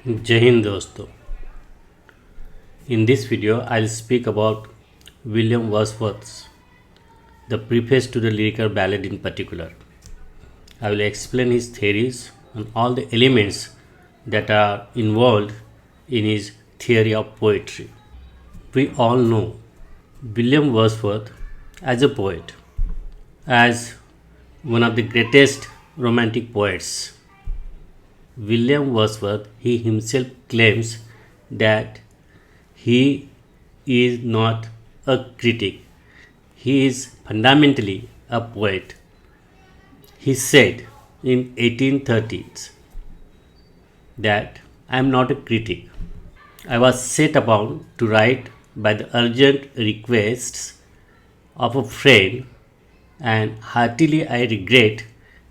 Jai Hind दोस्तों. In this video, I'll speak about William Wordsworth's the preface to the lyrical ballad in particular. I will explain his theories and all the elements that are involved in his theory of poetry. We all know William Wordsworth as a poet, as one of the greatest romantic poets. William Wordsworth, he himself claims that he is not a critic. He is fundamentally a poet. He said in 1830s that I am not a critic. I was set upon to write by the urgent requests of a friend, and heartily I regret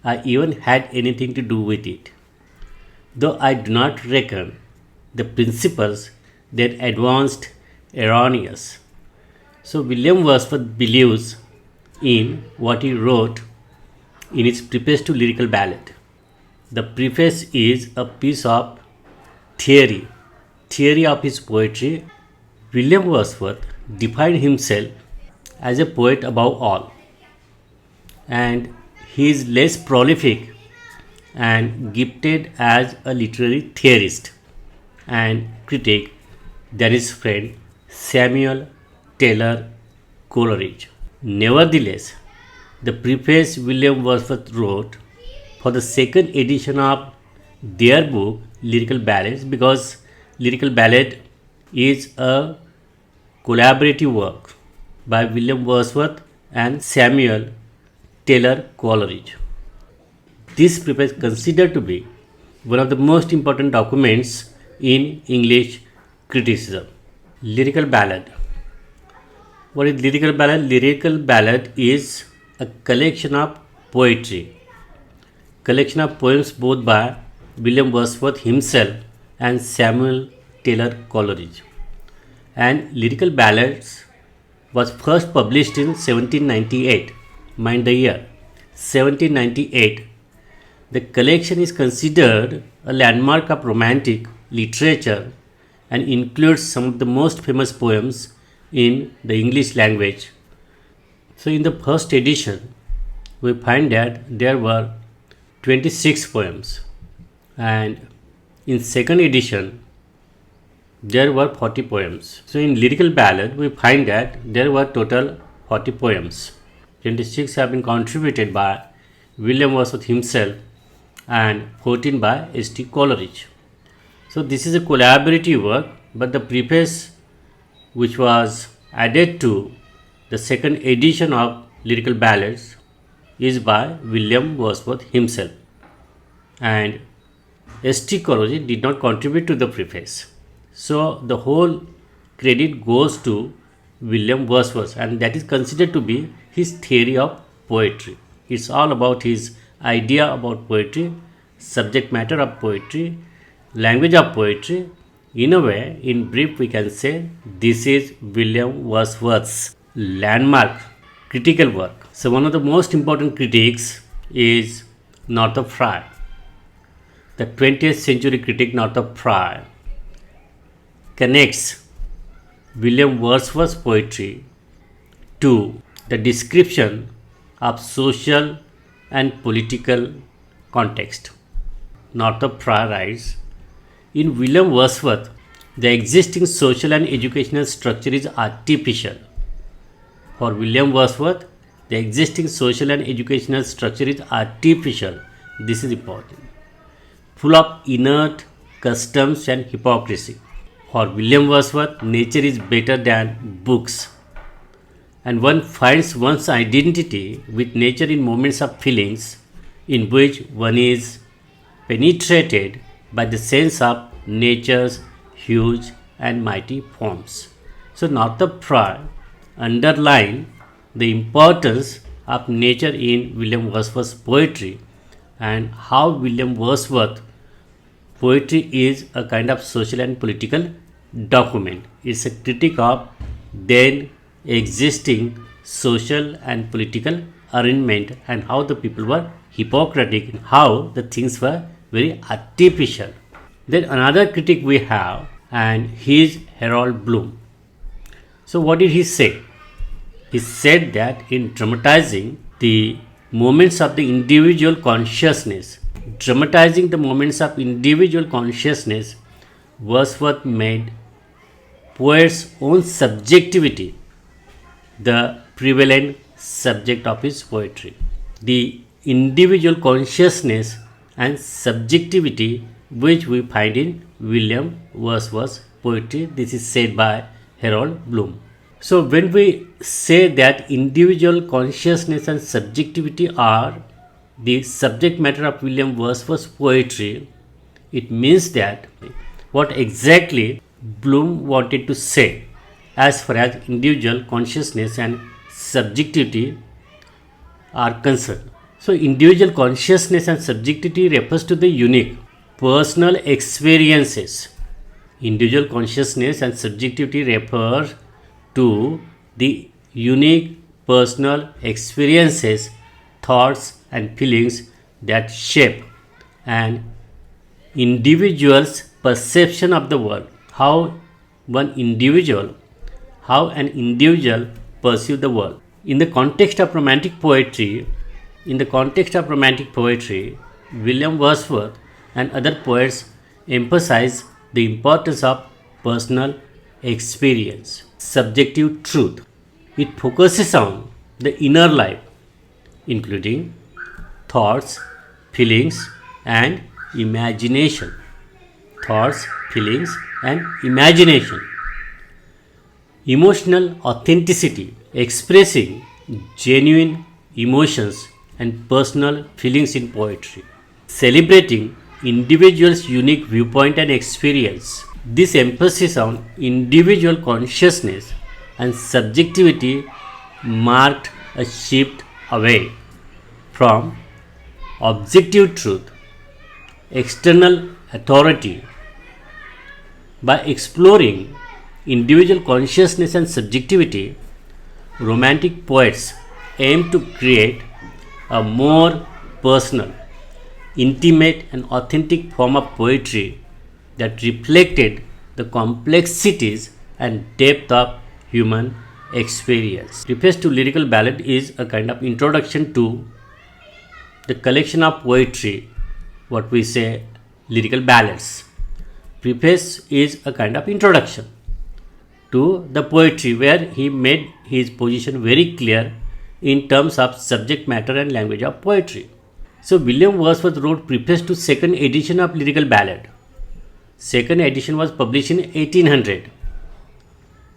I even had anything to do with it, though I do not reckon the principles that advanced erroneous. So William Wordsworth believes in what he wrote in his preface to Lyrical Ballad. The preface is a piece of theory of his poetry. William Wordsworth defined himself as a poet above all, and he is less prolific and gifted as a literary theorist and critic than his friend Samuel Taylor Coleridge. Nevertheless, the preface William Wordsworth wrote for the second edition of their book Lyrical Ballads, because Lyrical Ballad is a collaborative work by William Wordsworth and Samuel Taylor Coleridge. This preface is considered to be one of the most important documents in English criticism. Lyrical Ballad. What is Lyrical Ballad? Lyrical Ballad is a collection of poetry, collection of poems both by William Wordsworth himself and Samuel Taylor Coleridge. And Lyrical Ballads was first published in 1798. Mind the year 1798. The collection is considered a landmark of romantic literature and includes some of the most famous poems in the English language. So in the first edition, we find that there were 26 poems, and in second edition, there were 40 poems. So in Lyrical Ballad, we find that there were total 40 poems. 26 have been contributed by William Wordsworth himself and 14 by S.T. Coleridge. So this is a collaborative work, but the preface which was added to the second edition of Lyrical Ballads is by William Wordsworth himself, and S.T. Coleridge did not contribute to the preface. So the whole credit goes to William Wordsworth, and that is considered to be his theory of poetry. It's all about his idea about poetry, subject matter of poetry, language of poetry. In a way, in brief, we can say this is William Wordsworth's landmark critical work. So one of the most important critics is Northrop Frye. The 20th century critic Northrop Frye connects William Wordsworth's poetry to the description of social and political context. Northrop Frye writes, in William Wordsworth, the existing social and educational structure is artificial. For William Wordsworth, the existing social and educational structure is artificial. This is important. Full of inert customs and hypocrisy. For William Wordsworth, nature is better than books, and one finds one's identity with nature in moments of feelings in which one is penetrated by the sense of nature's huge and mighty forms. So Northrop Frye underlined the importance of nature in William Wordsworth's poetry, and how William Wordsworth poetry is a kind of social and political document. It's a critique of then existing social and political arrangement, and how the people were hypocritic, and how the things were very artificial. Then another critic we have, and he is Harold Bloom. So what did he say? He said that in dramatizing the moments of the individual consciousness, Wordsworth made poet's own subjectivity the prevalent subject of his poetry. The individual consciousness and subjectivity which we find in William Wordsworth's poetry. This is said by Harold Bloom. So when we say that individual consciousness and subjectivity are the subject matter of William Wordsworth's poetry, it means that what exactly Bloom wanted to say as far as individual consciousness and subjectivity are concerned. So individual consciousness and subjectivity refers to the unique personal experiences. Individual consciousness and subjectivity refer to the unique personal experiences, thoughts and feelings that shape an individual's perception of the world. How an individual perceives the world. In the context of romantic poetry, William Wordsworth and other poets emphasize the importance of personal experience, subjective truth. It focuses on the inner life, including thoughts, feelings, and imagination. Emotional authenticity, expressing genuine emotions and personal feelings in poetry, celebrating individuals' unique viewpoint and experience. This emphasis on individual consciousness and subjectivity marked a shift away from objective truth, external authority. By exploring individual consciousness and subjectivity, romantic poets aim to create a more personal, intimate, and authentic form of poetry that reflected the complexities and depth of human experience. Preface to Lyrical Ballad is a kind of introduction to the collection of poetry, what we say lyrical ballads. Preface is a kind of introduction to the poetry where he made his position very clear in terms of subject matter and language of poetry. So William Wordsworth wrote preface to second edition of Lyrical Ballad. Second edition was published in 1800.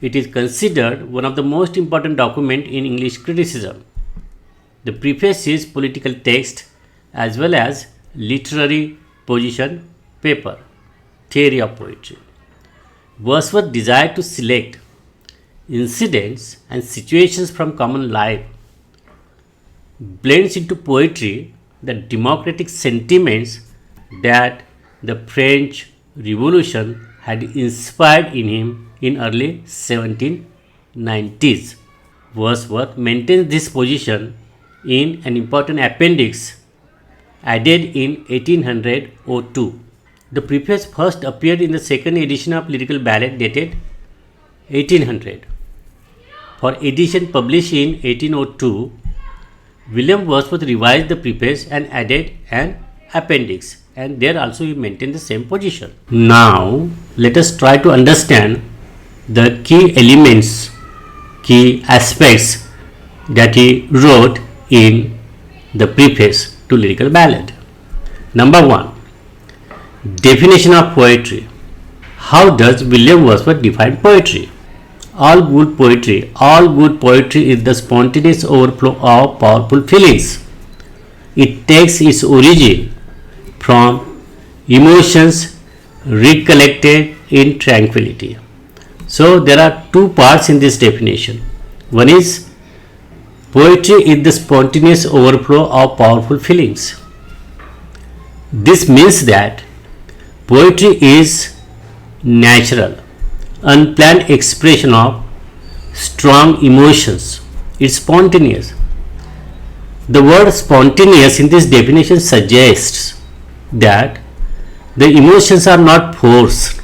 It is considered one of the most important documents in English criticism. The preface is political text as well as literary position paper, theory of poetry. Wordsworth desired to select incidents and situations from common life, blends into poetry the democratic sentiments that the French Revolution had inspired in him in early 1790s. Wordsworth maintains this position in an important appendix added in 1802. The preface first appeared in the second edition of Lyrical Ballad dated 1800. For edition published in 1802, William Wordsworth revised the preface and added an appendix, and there also he maintained the same position. Now, let us try to understand the key elements, key aspects that he wrote in the preface to Lyrical Ballad. Number 1. Definition of poetry. How does William Wordsworth define poetry? All good poetry is the spontaneous overflow of powerful feelings. It takes its origin from emotions recollected in tranquility. So there are two parts in this definition. One is poetry is the spontaneous overflow of powerful feelings. This means that poetry is natural, unplanned expression of strong emotions. It's spontaneous. The word spontaneous in this definition suggests that The emotions are not forced,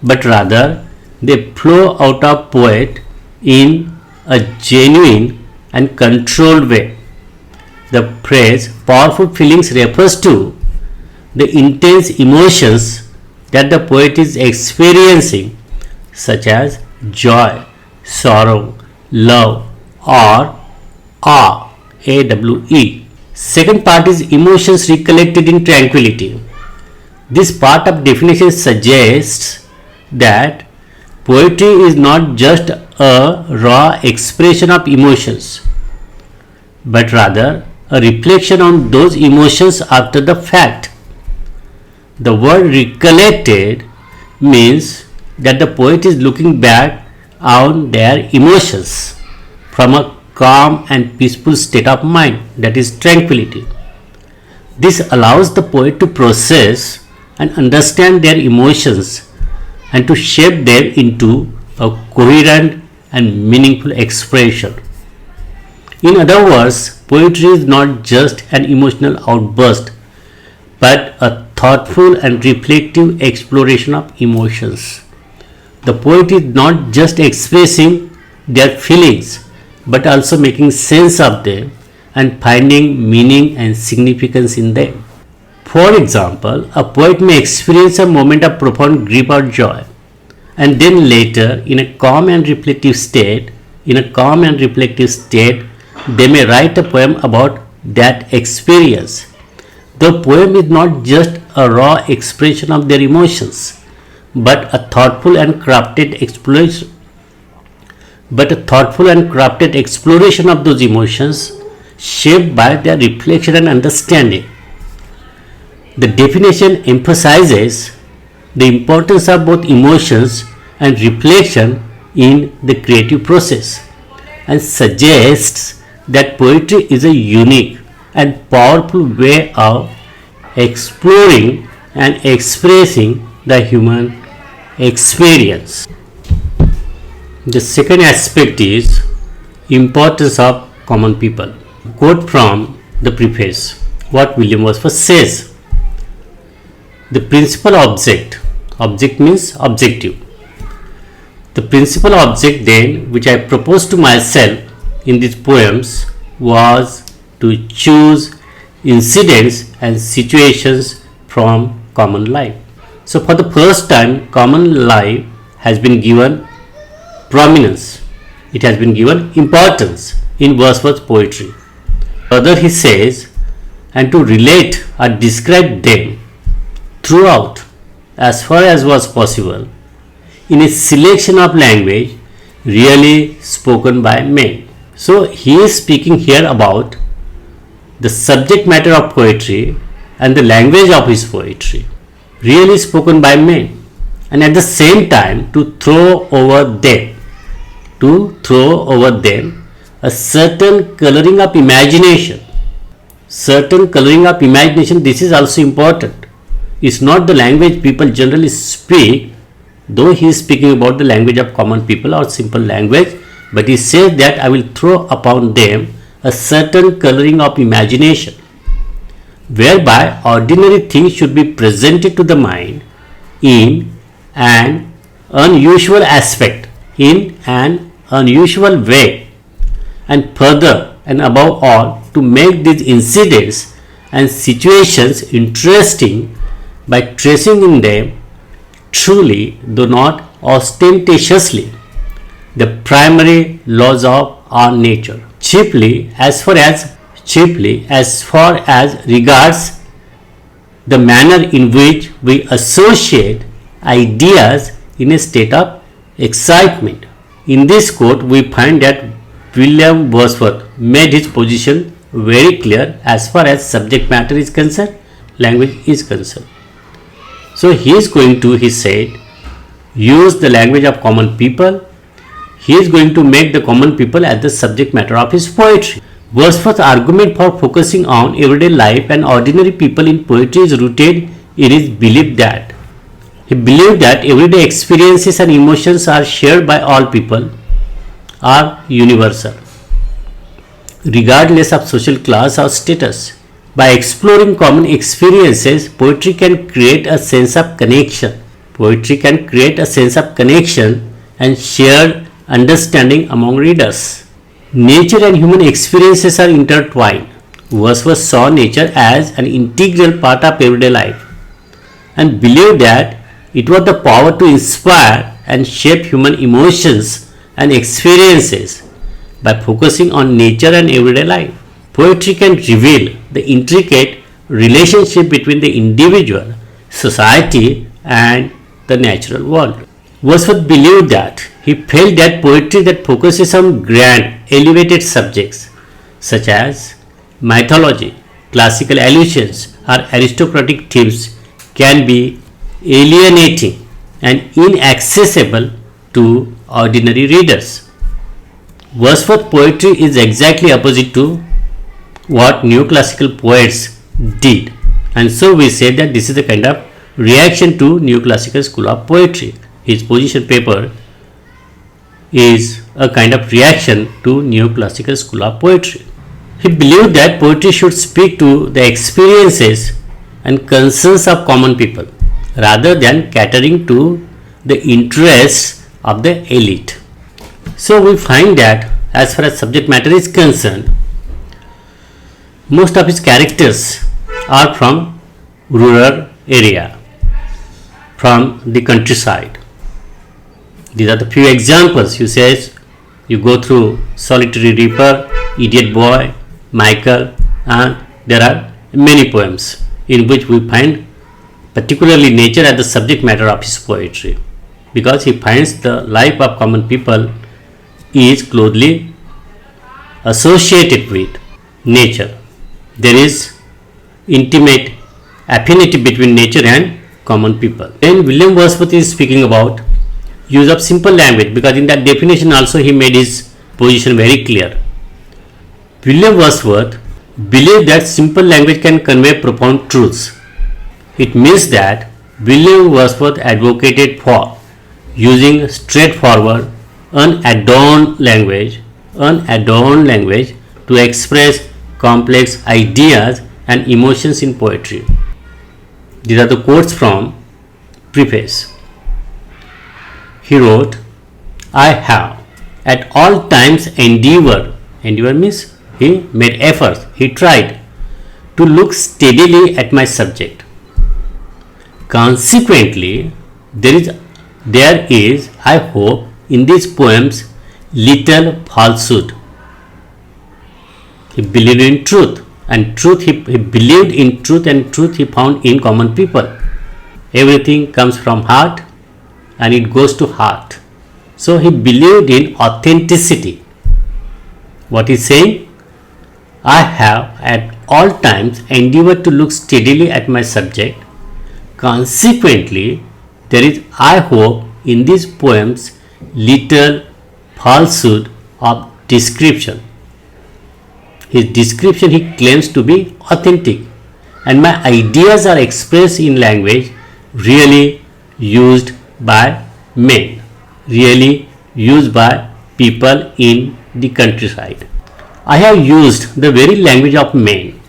but rather they flow out of poet in a genuine and controlled way. The phrase powerful feelings refers to the intense emotions that the poet is experiencing, such as joy, sorrow, love, or awe. AWE. Second part is emotions recollected in tranquility. This part of definition suggests that poetry is not just a raw expression of emotions, but rather a reflection on those emotions after the fact. The word recollected means that the poet is looking back on their emotions from a calm and peaceful state of mind, that is tranquility. This allows the poet to process and understand their emotions and to shape them into a coherent and meaningful expression. In other words, poetry is not just an emotional outburst but a thoughtful and reflective exploration of emotions. The poet is not just expressing their feelings but also making sense of them and finding meaning and significance in them. For example, a poet may experience a moment of profound grief or joy, and then later, in a calm and reflective state, they may write a poem about that experience. The poem is not just a raw expression of their emotions, but a thoughtful and crafted exploration of those emotions shaped by their reflection and understanding. The definition emphasizes the importance of both emotions and reflection in the creative process and suggests that poetry is a unique and powerful way of exploring and expressing the human experience. The second aspect is importance of common people. Quote from the preface what William Wordsworth says. The principal object means objective. The principal object then which I proposed to myself in these poems was to choose incidents and situations from common life. So for the first time, common life has been given prominence, it has been given importance in Wordsworth's poetry. Further he says, and to relate or describe them throughout as far as was possible in a selection of language really spoken by men. So he is speaking here about the subject matter of poetry and the language of his poetry really spoken by men, and at the same time to throw over them a certain coloring of imagination. This is also important. It's not the language people generally speak, though he is speaking about the language of common people or simple language, but he says that I will throw upon them a certain coloring of imagination, whereby ordinary things should be presented to the mind in an unusual aspect, in an unusual way, and further and above all to make these incidents and situations interesting by tracing in them truly, though not ostentatiously, the primary laws of our nature, chiefly as far as regards the manner in which we associate ideas in a state of excitement. In this quote, we find that William Wordsworth made his position very clear as far as subject matter is concerned, language is concerned. So he said, use the language of common people. He is going to make the common people as the subject matter of his poetry. Wordsworth's argument for focusing on everyday life and ordinary people in poetry is rooted in his belief that everyday experiences and emotions are shared by all people, are universal, regardless of social class or status. By exploring common experiences, poetry can create a sense of connection. Poetry can create a sense of connection and shared understanding among readers. Nature and human experiences are intertwined. Wordsworth saw nature as an integral part of everyday life and believed that it was the power to inspire and shape human emotions and experiences. By focusing on nature and everyday life, poetry can reveal the intricate relationship between the individual, society, and the natural world. Wordsworth believed that he felt that poetry that focuses on grand, elevated subjects such as mythology, classical allusions, or aristocratic themes can be alienating and inaccessible to ordinary readers. Wordsworth's poetry is exactly opposite to what neoclassical poets did, and so we say that this is a kind of reaction to neoclassical school of poetry. His position paper is a kind of reaction to neoclassical school of poetry. He believed that poetry should speak to the experiences and concerns of common people rather than catering to the interests of the elite. So we find that as far as subject matter is concerned, most of his characters are from rural area, from the countryside. These are the few examples. You go through Solitary Reaper, Idiot Boy, Michael, and there are many poems in which we find particularly nature as the subject matter of his poetry, because he finds the life of common people is closely associated with nature. There is intimate affinity between nature and common people. Then William Wordsworth is speaking about use of simple language, because in that definition also he made his position very clear. William Wordsworth believed that simple language can convey profound truths. It means that William Wordsworth advocated for using straightforward, unadorned language to express complex ideas and emotions in poetry. These are the quotes from Preface. He wrote, "I have at all times endeavored means he made efforts, he tried to look steadily at my subject. Consequently, there is, I hope, in these poems little falsehood." He believed in truth, and he believed in truth, and truth he found in common people. Everything comes from heart and it goes to heart. So he believed in authenticity. What he's saying, I have at all times endeavored to look steadily at my subject. Consequently, there is, I hope, in these poems little falsehood of description. His description he claims to be authentic, and my ideas are expressed in language really used by men, really used by people in the countryside. I have used the very language of men,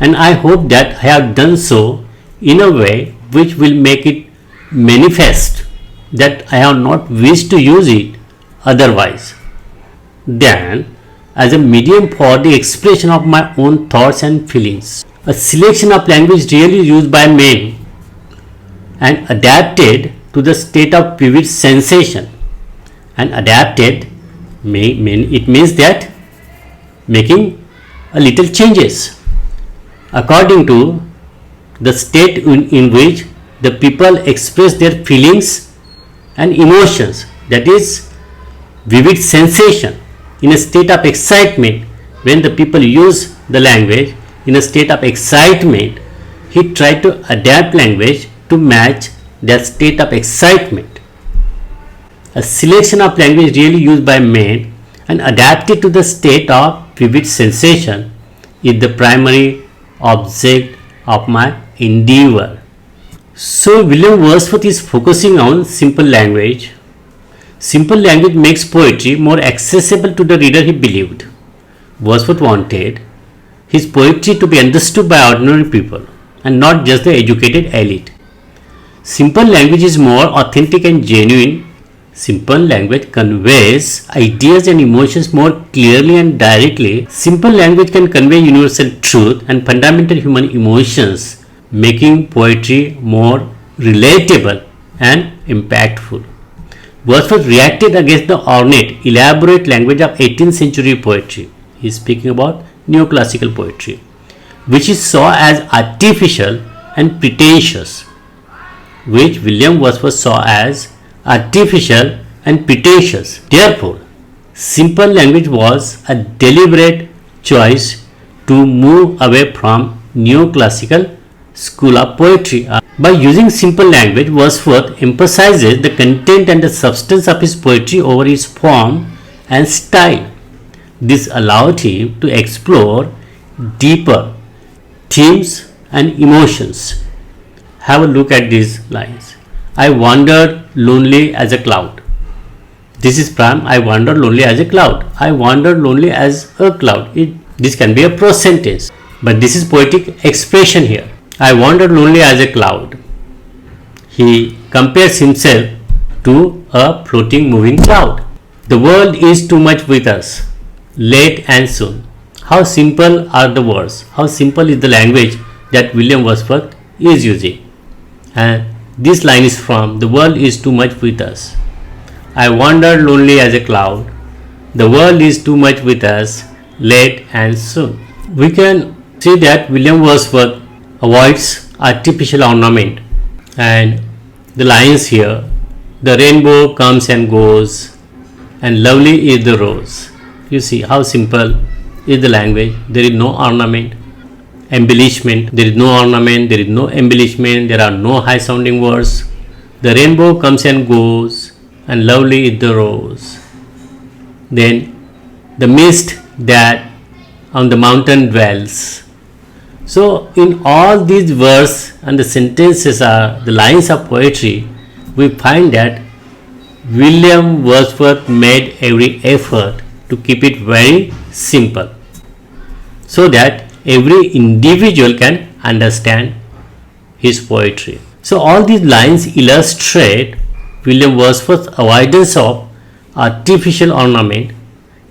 and I hope that I have done so in a way which will make it manifest that I have not wished to use it otherwise than as a medium for the expression of my own thoughts and feelings. A selection of language really used by men and adapted to the state of vivid sensation. And adapted, it means that making a little changes according to the state in which the people express their feelings and emotions, that is vivid sensation. In a state of excitement, when the people use the language in a state of excitement, he tried to adapt language to match their state of excitement. A selection of language really used by men and adapted to the state of vivid sensation is the primary object of my endeavor. So William Wordsworth is focusing on simple language. Simple language makes poetry more accessible to the reader, he believed. Wordsworth wanted his poetry to be understood by ordinary people and not just the educated elite. Simple language is more authentic and genuine. Simple language conveys ideas and emotions more clearly and directly. Simple language can convey universal truth and fundamental human emotions, making poetry more relatable and impactful. Wordsworth reacted against the ornate, elaborate language of 18th century poetry. He is speaking about neoclassical poetry, which he saw as artificial and pretentious. Which William Wordsworth saw as artificial and pretentious. Therefore, simple language was a deliberate choice to move away from neoclassical school of poetry. By using simple language, Wordsworth emphasizes the content and the substance of his poetry over its form and style. This allowed him to explore deeper themes and emotions. Have a look at these lines. I wandered lonely as a cloud. This is from I wandered lonely as a cloud. I wandered lonely as a cloud. This can be a prose sentence, but this is poetic expression here. I wandered lonely as a cloud. He compares himself to a floating moving cloud. The world is too much with us, late and soon. How simple are the words? How simple is the language that William Wordsworth is using? And this line is from The world is too much with us. I wandered lonely as a cloud. The world is too much with us, late and soon. We can see that William Wordsworth avoids artificial ornament, and the lines here, the rainbow comes and goes, and lovely is the rose. You see how simple is the language. There is no ornament, embellishment. There is no ornament, there is no embellishment, there are no high sounding words. The rainbow comes and goes, and lovely is the rose. Then the mist that on the mountain dwells. So in all these verses and the sentences are the lines of poetry, we find that William Wordsworth made every effort to keep it very simple so that every individual can understand his poetry. So all these lines illustrate William Wordsworth's avoidance of artificial ornament,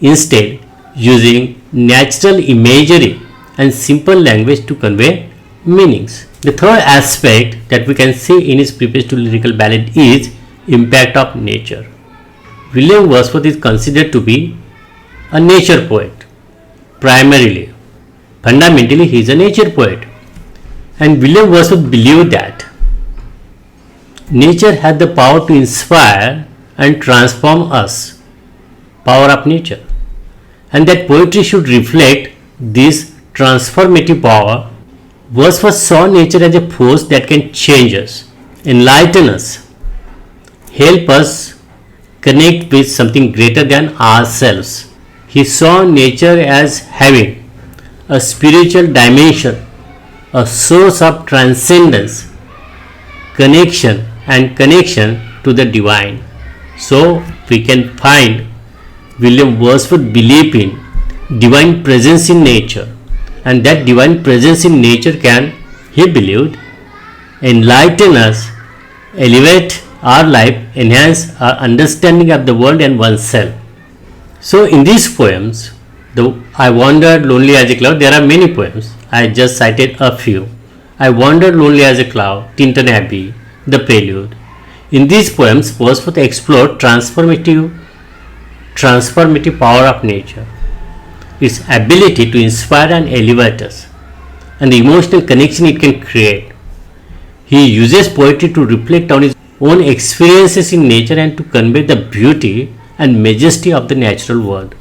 instead using natural imagery and simple language to convey meanings. The third aspect that we can see in his preface to Lyrical Ballad is impact of nature. William Wordsworth is considered to be a nature poet primarily. Fundamentally, he is a nature poet, and William Wordsworth believed that nature has the power to inspire and transform us, power of nature, and that poetry should reflect this transformative power. Wordsworth saw nature as a force that can change us, enlighten us, help us connect with something greater than ourselves. He saw nature as having a spiritual dimension, a source of transcendence, connection to the divine. So we can find William Wordsworth belief in divine presence in nature, and that divine presence in nature can, he believed, enlighten us, elevate our life, enhance our understanding of the world and oneself. So in these poems, I wandered lonely as a cloud, there are many poems, I just cited a few. I wandered lonely as a cloud, Tintern Abbey, The Prelude. In these poems, Wordsworth explored transformative power of nature, its ability to inspire and elevate us, and the emotional connection it can create. He uses poetry to reflect on his own experiences in nature and to convey the beauty and majesty of the natural world.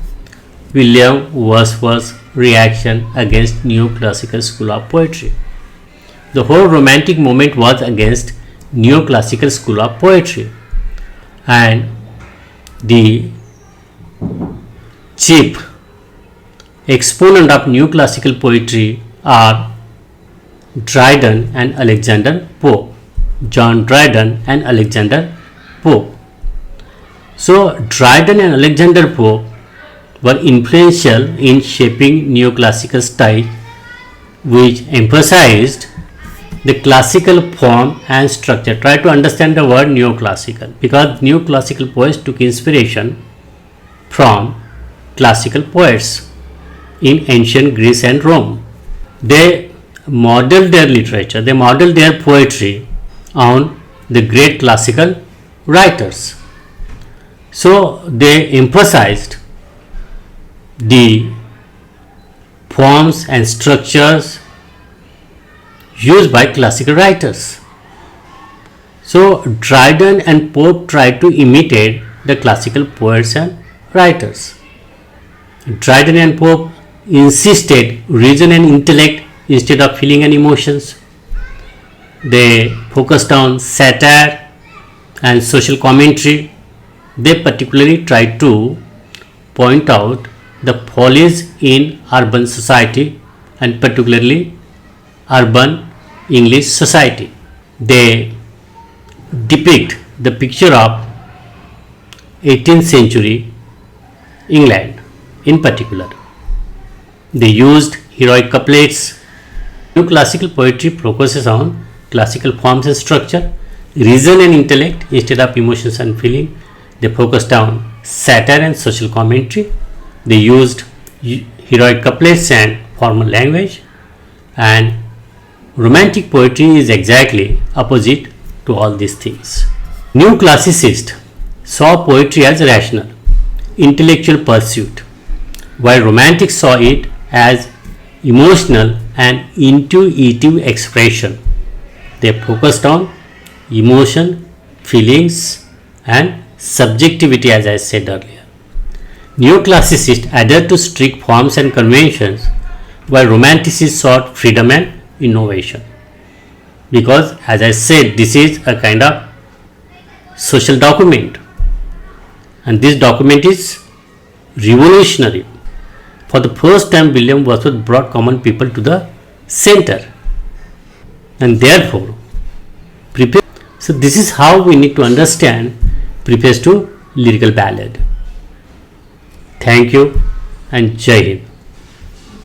William Wordsworth's reaction against neoclassical school of poetry. The whole romantic movement was against neoclassical school of poetry, and the chief exponent of neoclassical poetry are Dryden and Alexander Pope. John Dryden and Alexander Pope. So Dryden and Alexander Pope were influential in shaping neoclassical style which emphasized the classical form and structure. Try to understand the word neoclassical, because neoclassical poets took inspiration from classical poets in ancient Greece and Rome. They modeled their literature, they modeled their poetry on the great classical writers. So they emphasized the forms and structures used by classical writers. So Dryden and Pope tried to imitate the classical poets and writers. Dryden and Pope insisted reason and intellect instead of feeling and emotions. They focused on satire and social commentary. They particularly tried to point out the follies in urban society, and particularly urban English society. They depict the picture of 18th century England in particular. They used heroic couplets. New classical poetry focuses on classical forms and structure, reason and intellect instead of emotions and feeling. They focused on satire and social commentary. They used heroic couplets and formal language. And romantic poetry is exactly opposite to all these things. New classicists saw poetry as rational, intellectual pursuit, while romantics saw it as emotional and intuitive expression. They focused on emotion, feelings, and subjectivity, as I said earlier. Neoclassicists adhered to strict forms and conventions, while romanticists sought freedom and innovation. Because, as I said, this is a kind of social document, and this document is revolutionary. For the first time, William Wordsworth brought common people to the center, and therefore, preface. So, this is how we need to understand preface to Lyrical Ballad. Thank you and Jai Hind.